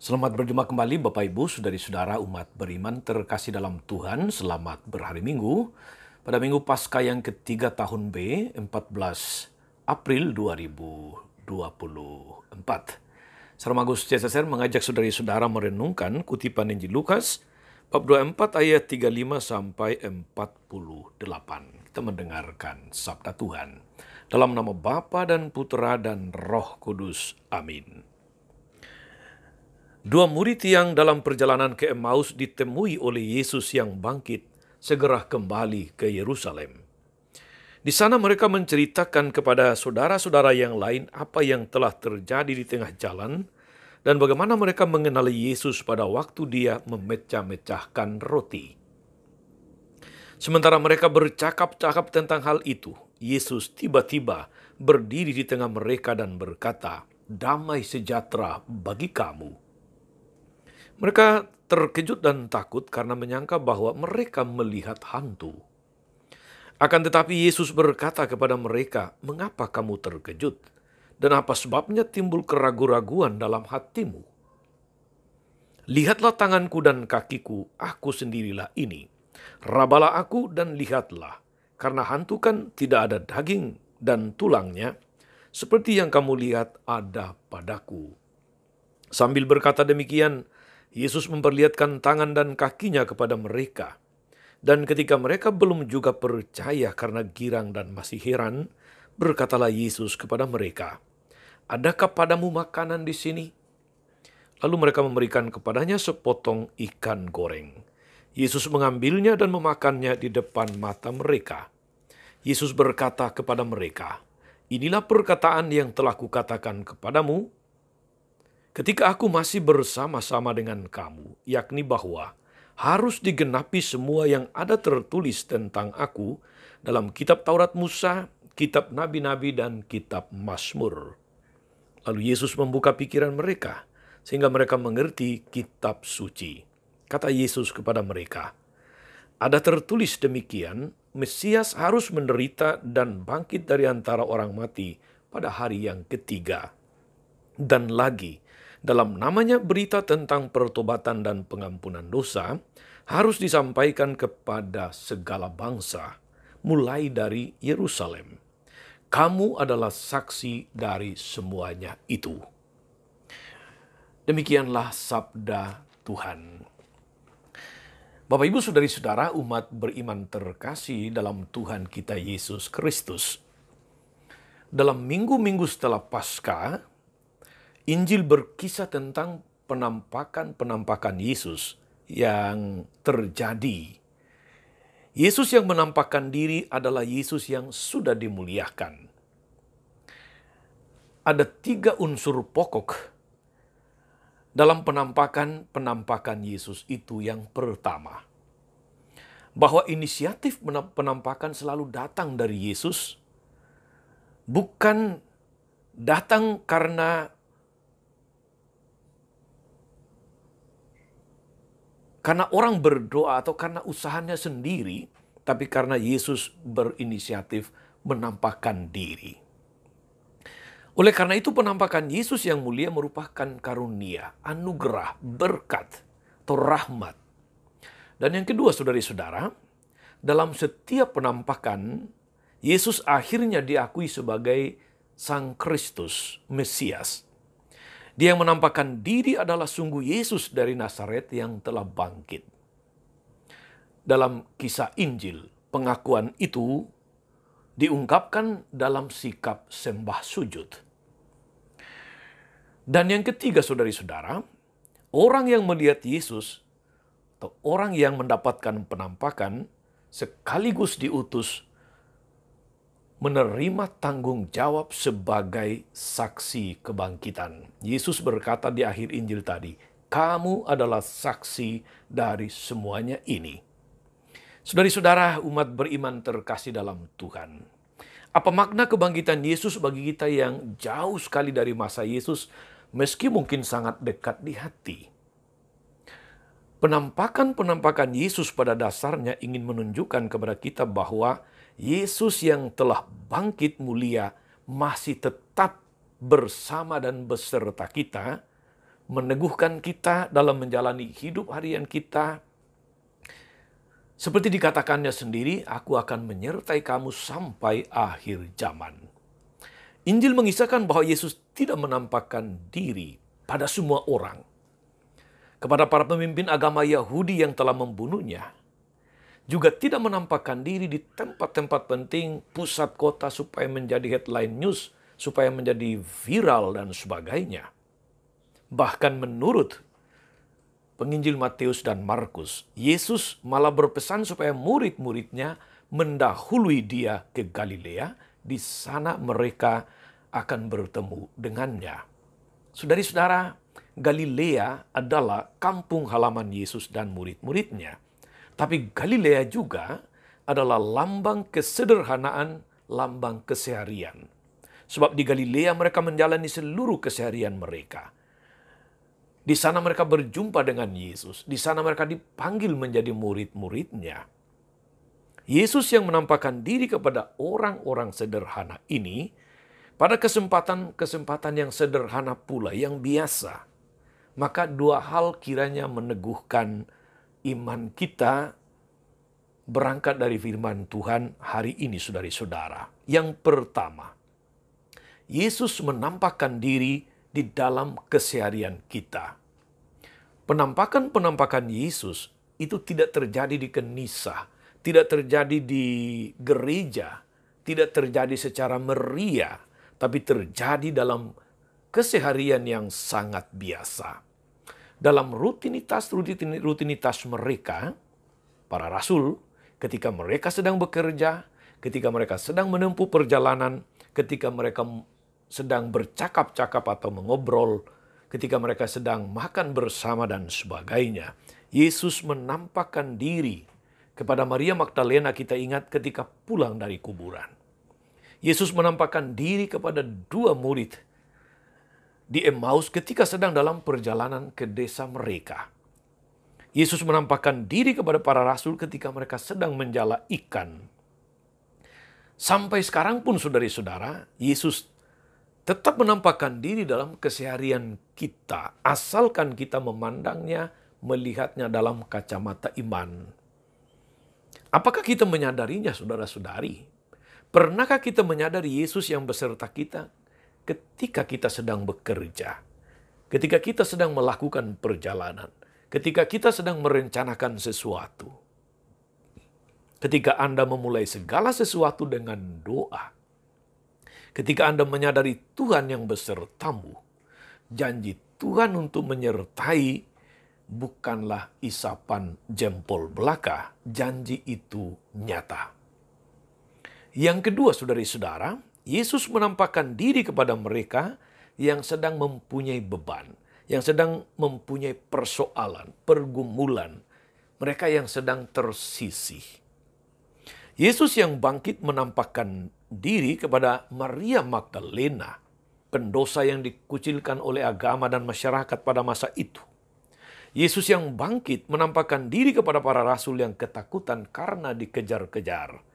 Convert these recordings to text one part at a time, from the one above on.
Selamat berjumpa kembali Bapak Ibu, saudari-saudara umat beriman terkasih dalam Tuhan. Selamat berhari Minggu. Pada Minggu Paskah yang ketiga tahun B, 14 April 2024. Sarma Agus CSR mengajak saudari-saudara merenungkan kutipan Injil Lukas, bab 24 ayat 35 sampai 48. Kita mendengarkan sabda Tuhan. Dalam nama Bapa dan Putra dan Roh Kudus. Amin. Dua murid yang dalam perjalanan ke Emmaus ditemui oleh Yesus yang bangkit, segera kembali ke Yerusalem. Di sana mereka menceritakan kepada saudara-saudara yang lain apa yang telah terjadi di tengah jalan dan bagaimana mereka mengenali Yesus pada waktu dia memecah-mecahkan roti. Sementara mereka bercakap-cakap tentang hal itu, Yesus tiba-tiba berdiri di tengah mereka dan berkata, "Damai sejahtera bagi kamu." Mereka terkejut dan takut karena menyangka bahwa mereka melihat hantu. Akan tetapi Yesus berkata kepada mereka, "Mengapa kamu terkejut? Dan apa sebabnya timbul keraguan-raguan dalam hatimu? Lihatlah tanganku dan kakiku, aku sendirilah ini. Rabalah aku dan lihatlah, karena hantu kan tidak ada daging dan tulangnya, seperti yang kamu lihat ada padaku." Sambil berkata demikian, Yesus memperlihatkan tangan dan kakinya kepada mereka. Dan ketika mereka belum juga percaya karena girang dan masih heran, berkatalah Yesus kepada mereka, "Adakah padamu makanan di sini?" Lalu mereka memberikan kepadanya sepotong ikan goreng. Yesus mengambilnya dan memakannya di depan mata mereka. Yesus berkata kepada mereka, "Inilah perkataan yang telah kukatakan kepadamu ketika aku masih bersama-sama dengan kamu, yakni bahwa harus digenapi semua yang ada tertulis tentang aku dalam kitab Taurat Musa, kitab Nabi-Nabi, dan kitab Mazmur." Lalu Yesus membuka pikiran mereka, sehingga mereka mengerti kitab suci. Kata Yesus kepada mereka, "Ada tertulis demikian, Mesias harus menderita dan bangkit dari antara orang mati pada hari yang ketiga. Dan lagi, dalam namanya berita tentang pertobatan dan pengampunan dosa harus disampaikan kepada segala bangsa, mulai dari Yerusalem. Kamu adalah saksi dari semuanya itu." Demikianlah sabda Tuhan. Bapak Ibu saudari-saudara umat beriman terkasih dalam Tuhan kita Yesus Kristus. Dalam minggu-minggu setelah Paskah, Injil berkisah tentang penampakan-penampakan Yesus yang terjadi. Yesus yang menampakkan diri adalah Yesus yang sudah dimuliakan. Ada 3 unsur pokok dalam penampakan Yesus itu. Yang pertama, bahwa inisiatif penampakan selalu datang dari Yesus, bukan datang karena orang berdoa atau karena usahanya sendiri, tapi karena Yesus berinisiatif menampakkan diri. Oleh karena itu penampakan Yesus yang mulia merupakan karunia, anugerah, berkat, atau rahmat. Dan yang kedua saudari-saudara, dalam setiap penampakan, Yesus akhirnya diakui sebagai Sang Kristus, Mesias. Dia yang menampakkan diri adalah sungguh Yesus dari Nazaret yang telah bangkit. Dalam kisah Injil, pengakuan itu diungkapkan dalam sikap sembah sujud. Dan yang ketiga saudari-saudara, orang yang melihat Yesus atau orang yang mendapatkan penampakan sekaligus diutus menerima tanggung jawab sebagai saksi kebangkitan. Yesus berkata di akhir Injil tadi, "Kamu adalah saksi dari semuanya ini." Saudari-saudara umat beriman terkasih dalam Tuhan. Apa makna kebangkitan Yesus bagi kita yang jauh sekali dari masa Yesus, meski mungkin sangat dekat di hati? Penampakan-penampakan Yesus pada dasarnya ingin menunjukkan kepada kita bahwa Yesus yang telah bangkit mulia masih tetap bersama dan beserta kita meneguhkan kita dalam menjalani hidup harian kita. Seperti dikatakannya sendiri, aku akan menyertai kamu sampai akhir zaman. Injil mengisahkan bahwa Yesus tidak menampakkan diri pada semua orang. Kepada para pemimpin agama Yahudi yang telah membunuhnya, juga tidak menampakkan diri di tempat-tempat penting, pusat kota supaya menjadi headline news, supaya menjadi viral dan sebagainya. Bahkan menurut penginjil Matius dan Markus, Yesus malah berpesan supaya murid-muridnya mendahului dia ke Galilea. Di sana mereka akan bertemu dengannya. Saudara-saudara, Galilea adalah kampung halaman Yesus dan murid-muridnya. Tapi Galilea juga adalah lambang kesederhanaan, lambang keseharian. Sebab di Galilea mereka menjalani seluruh keseharian mereka. Di sana mereka berjumpa dengan Yesus. Di sana mereka dipanggil menjadi murid-muridnya. Yesus yang menampakkan diri kepada orang-orang sederhana ini pada kesempatan-kesempatan yang sederhana pula, yang biasa. Maka dua hal kiranya meneguhkan iman kita berangkat dari firman Tuhan hari ini, saudara-saudara. Yang pertama, Yesus menampakkan diri di dalam keseharian kita. Penampakan-penampakan Yesus itu tidak terjadi di kanisa, tidak terjadi di gereja, tidak terjadi secara meriah, tapi terjadi dalam keseharian yang sangat biasa. Dalam rutinitas mereka, para rasul, ketika mereka sedang bekerja, ketika mereka sedang menempuh perjalanan, ketika mereka sedang bercakap-cakap atau mengobrol, ketika mereka sedang makan bersama dan sebagainya, Yesus menampakkan diri kepada Maria Magdalena, kita ingat ketika pulang dari kuburan. Yesus menampakkan diri kepada dua murid di Emmaus ketika sedang dalam perjalanan ke desa mereka. Yesus menampakkan diri kepada para rasul ketika mereka sedang menjala ikan. Sampai sekarang pun saudara-saudara, Yesus tetap menampakkan diri dalam keseharian kita, asalkan kita memandangnya, melihatnya dalam kacamata iman. Apakah kita menyadarinya, saudara-saudari? Pernahkah kita menyadari Yesus yang beserta kita ketika kita sedang bekerja, ketika kita sedang melakukan perjalanan, ketika kita sedang merencanakan sesuatu, ketika Anda memulai segala sesuatu dengan doa, ketika Anda menyadari Tuhan yang besertamu, janji Tuhan untuk menyertai bukanlah isapan jempol belaka, janji itu nyata. Yang kedua, saudari-saudara, Yesus menampakkan diri kepada mereka yang sedang mempunyai beban, yang sedang mempunyai persoalan, pergumulan, mereka yang sedang tersisih. Yesus yang bangkit menampakkan diri kepada Maria Magdalena, pendosa yang dikucilkan oleh agama dan masyarakat pada masa itu. Yesus yang bangkit menampakkan diri kepada para rasul yang ketakutan karena dikejar-kejar.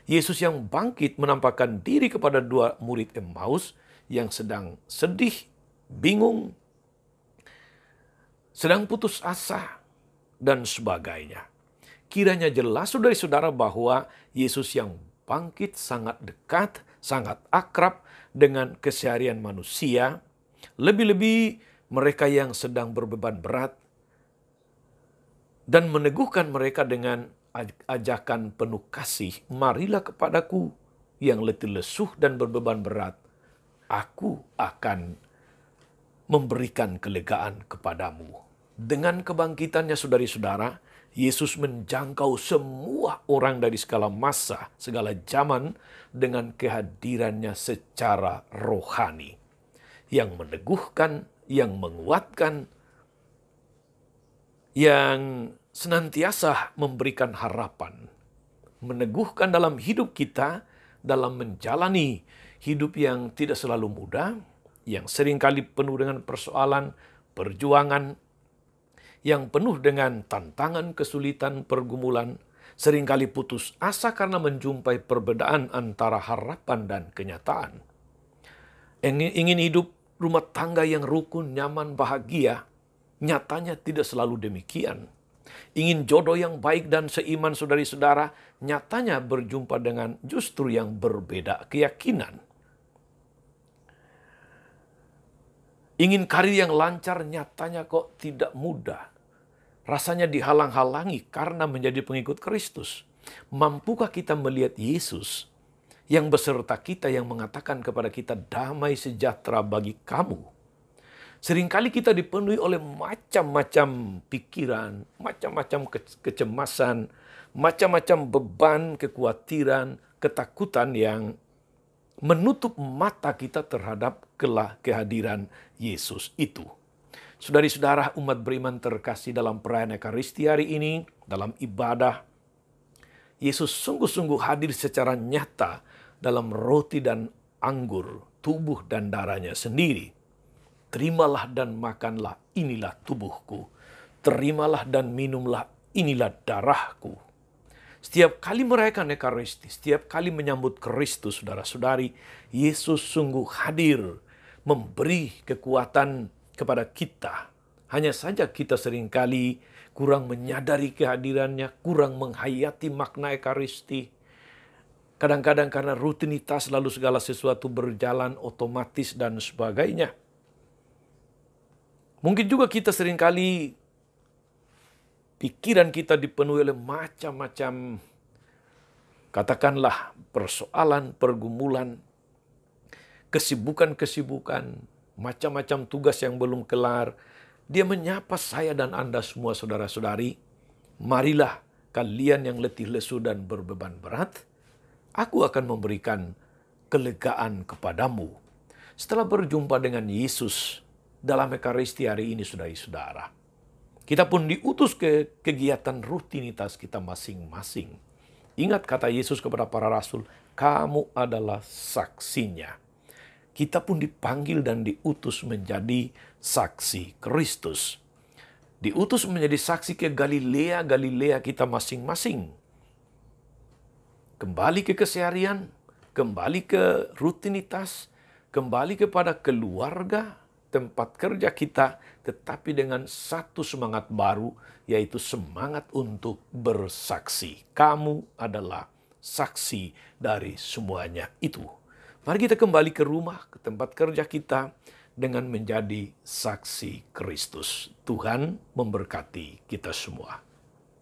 Yesus yang bangkit menampakkan diri kepada dua murid Emmaus yang sedang sedih, bingung, sedang putus asa, dan sebagainya. Kiranya jelas saudara-saudara bahwa Yesus yang bangkit sangat dekat, sangat akrab dengan keseharian manusia, lebih-lebih mereka yang sedang berbeban berat, dan meneguhkan mereka dengan ajakan penuh kasih, marilah kepadaku yang letih lesuh dan berbeban berat, aku akan memberikan kelegaan kepadamu. Dengan kebangkitannya saudari-saudara, Yesus menjangkau semua orang dari segala masa, segala zaman dengan kehadirannya secara rohani, yang meneguhkan, yang menguatkan, yang senantiasa memberikan harapan, meneguhkan dalam hidup kita, dalam menjalani hidup yang tidak selalu mudah, yang seringkali penuh dengan persoalan, perjuangan, yang penuh dengan tantangan, kesulitan, pergumulan, seringkali putus asa karena menjumpai perbedaan antara harapan dan kenyataan. Ingin hidup rumah tangga yang rukun, nyaman, bahagia. Nyatanya tidak selalu demikian. Ingin jodoh yang baik dan seiman saudari-saudara, nyatanya berjumpa dengan justru yang berbeda keyakinan. Ingin karir yang lancar, nyatanya kok tidak mudah. Rasanya dihalang-halangi karena menjadi pengikut Kristus. Mampukah kita melihat Yesus yang beserta kita, yang mengatakan kepada kita, damai sejahtera bagi kamu? Seringkali kita dipenuhi oleh macam-macam pikiran, macam-macam kecemasan, macam-macam beban, kekhawatiran, ketakutan yang menutup mata kita terhadap kehadiran Yesus itu. Saudari-saudara, umat beriman terkasih, dalam perayaan Ekaristi hari ini, dalam ibadah, Yesus sungguh-sungguh hadir secara nyata dalam roti dan anggur, tubuh dan darahnya sendiri. Terimalah dan makanlah, inilah tubuhku. Terimalah dan minumlah, inilah darahku. Setiap kali merayakan Ekaristi, setiap kali menyambut Kristus, saudara-saudari, Yesus sungguh hadir, memberi kekuatan kepada kita. Hanya saja kita seringkali kurang menyadari kehadirannya, kurang menghayati makna Ekaristi. Kadang-kadang karena rutinitas, lalu segala sesuatu berjalan otomatis dan sebagainya. Mungkin juga kita seringkali pikiran kita dipenuhi oleh macam-macam, katakanlah, persoalan, pergumulan, kesibukan-kesibukan, macam-macam tugas yang belum kelar. Dia menyapa saya dan Anda semua, saudara-saudari. Marilah kalian yang letih lesu dan berbeban berat, aku akan memberikan kelegaan kepadamu. Setelah berjumpa dengan Yesus dalam Ekaristi hari ini, saudara-saudara, kita pun diutus ke kegiatan rutinitas kita masing-masing. Ingat kata Yesus kepada para rasul, kamu adalah saksinya. Kita pun dipanggil dan diutus menjadi saksi Kristus. Diutus menjadi saksi ke Galilea, Galilea kita masing-masing. Kembali ke keseharian, kembali ke rutinitas, kembali kepada keluarga, tempat kerja kita, tetapi dengan satu semangat baru, yaitu semangat untuk bersaksi. Kamu adalah saksi dari semuanya itu. Mari kita kembali ke rumah, ke tempat kerja kita, dengan menjadi saksi Kristus. Tuhan memberkati kita semua.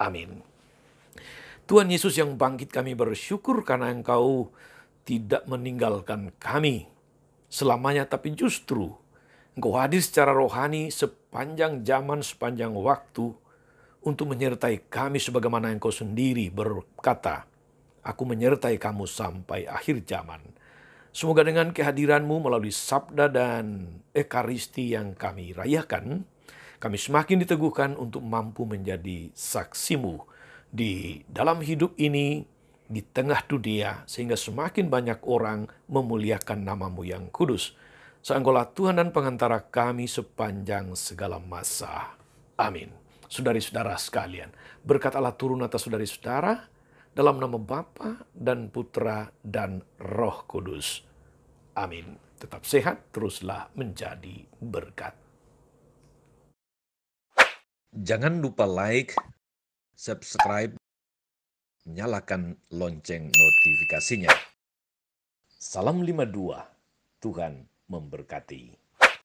Amin. Tuhan Yesus yang bangkit, kami bersyukur karena Engkau tidak meninggalkan kami selamanya, tapi justru Engkau hadir secara rohani sepanjang zaman, sepanjang waktu, untuk menyertai kami sebagaimana Engkau sendiri berkata, aku menyertai kamu sampai akhir zaman. Semoga dengan kehadiran-Mu melalui sabda dan Ekaristi yang kami rayakan, kami semakin diteguhkan untuk mampu menjadi saksi-Mu di dalam hidup ini, di tengah dunia, sehingga semakin banyak orang memuliakan nama-Mu yang kudus. Engkaulah Tuhan dan pengantara kami sepanjang segala masa. Amin. Saudari-saudara sekalian, berkat Allah turun atas saudari-saudara, dalam nama Bapa dan Putra dan Roh Kudus. Amin. Tetap sehat, teruslah menjadi berkat. Jangan lupa like, subscribe, nyalakan lonceng notifikasinya. Salam 52, Tuhan memberkati.